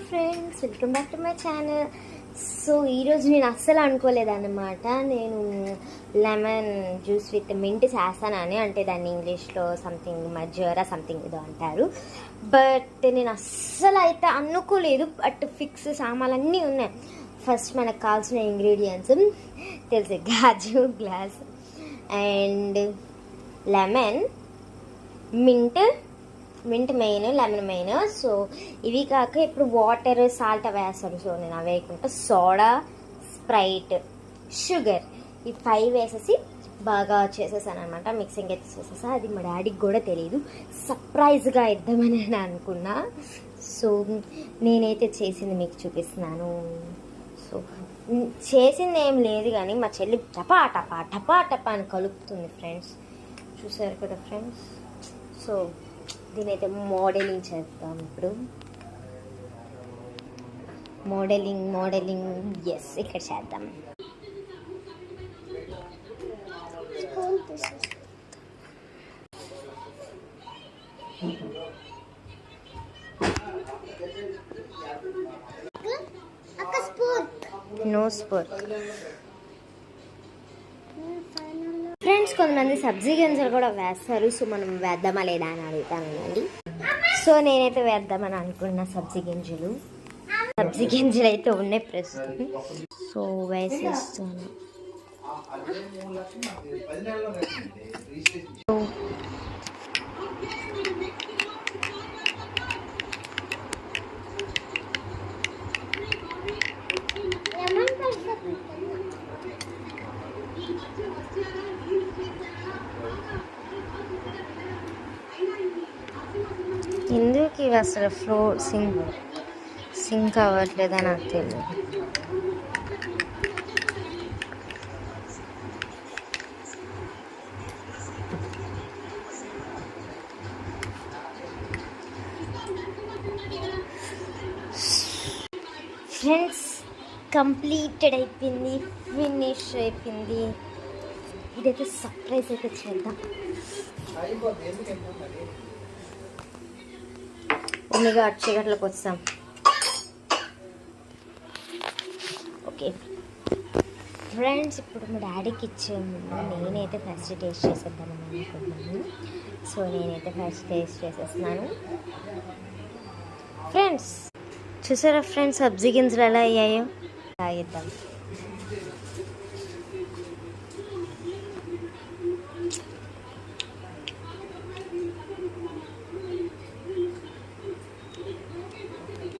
Friends, welcome back to my channel. So ఈరోజు నేను అస్సలు అనుకోలేదన్నమాట, నేను లెమన్ జ్యూస్ విత్ మింట్ చేస్తానని. అంటే దాన్ని ఇంగ్లీష్లో సంథింగ్ మజ్జరా సంథింగ్ ఏదో అంటారు. బట్ నేను అస్సలు అయితే అనుకోలేదు. బట్ ఫిక్స్ సామాన్లన్నీ ఉన్నాయి. ఫస్ట్ మనకు కావాల్సిన ఇంగ్రీడియంట్స్ తెలుసు, గాజు glass and lemon, mint main, lemon main. So ఇవి కాక ఇప్పుడు వాటర్ సాల్ట్ వేస్తాను. సో నేను అవి వేయకుండా సోడా, స్ప్రైట్, షుగర్ ఈ 5 వేసేసి బాగా చేసేసాను అనమాట. మిక్సింగ్ అయితే చేసేసా. అది మా డాడీకి కూడా తెలియదు, సర్ప్రైజ్గా ఇద్దామని నేను అనుకున్నా. సో నేనైతే చేసింది మీకు చూపిస్తున్నాను. సో చేసింది ఏం లేదు కానీ మా చెల్లి టపా టపా టపా టపా అని కలుపుతుంది ఫ్రెండ్స్. చూసారు కదా ఫ్రెండ్స్. సో దీనైతే మోడలింగ్ చేద్దాం ఇప్పుడు. మోడలింగ్ ఎస్ ఇక్కడ చేద్దాం. No spoon. ఫ్రెండ్స్, కొంతమంది సబ్జీ గింజలు కూడా వేస్తారు. సో మనం వేద్దామా లేదా అని అడుగుతానండి. సో నేనైతే వేద్దామని అనుకున్న సబ్జీ గింజలు అయితే ఉన్నాయి ప్రస్తుతం. సో వేసేస్తాను. ఎందుకు ఇవి అసలు సింక్ అవ్వట్లేదని నాకు తెలియదు. ఫ్రెండ్స్, కంప్లీటెడ్ అయిపోయింది, ఫినిష్ అయిపోయింది. ఇదైతే సర్ప్రైజ్ అయితే చేద్దాం. ఉమ్మిగా చీకట్లోకి వస్తాం. ఓకే ఫ్రెండ్స్, ఇప్పుడు మా డాడీకి ఇచ్చేము. నేనైతే ఫస్ట్ టేస్ట్ చేసేద్దామని అనుకుంటున్నాను. సో నేనైతే ఫస్ట్ టేస్ట్ చేసేస్తున్నాను. ఫ్రెండ్స్ చూసారా ఫ్రెండ్స్, సబ్జీ గింజలు ఎలా అయ్యాయో తాగిద్దాం.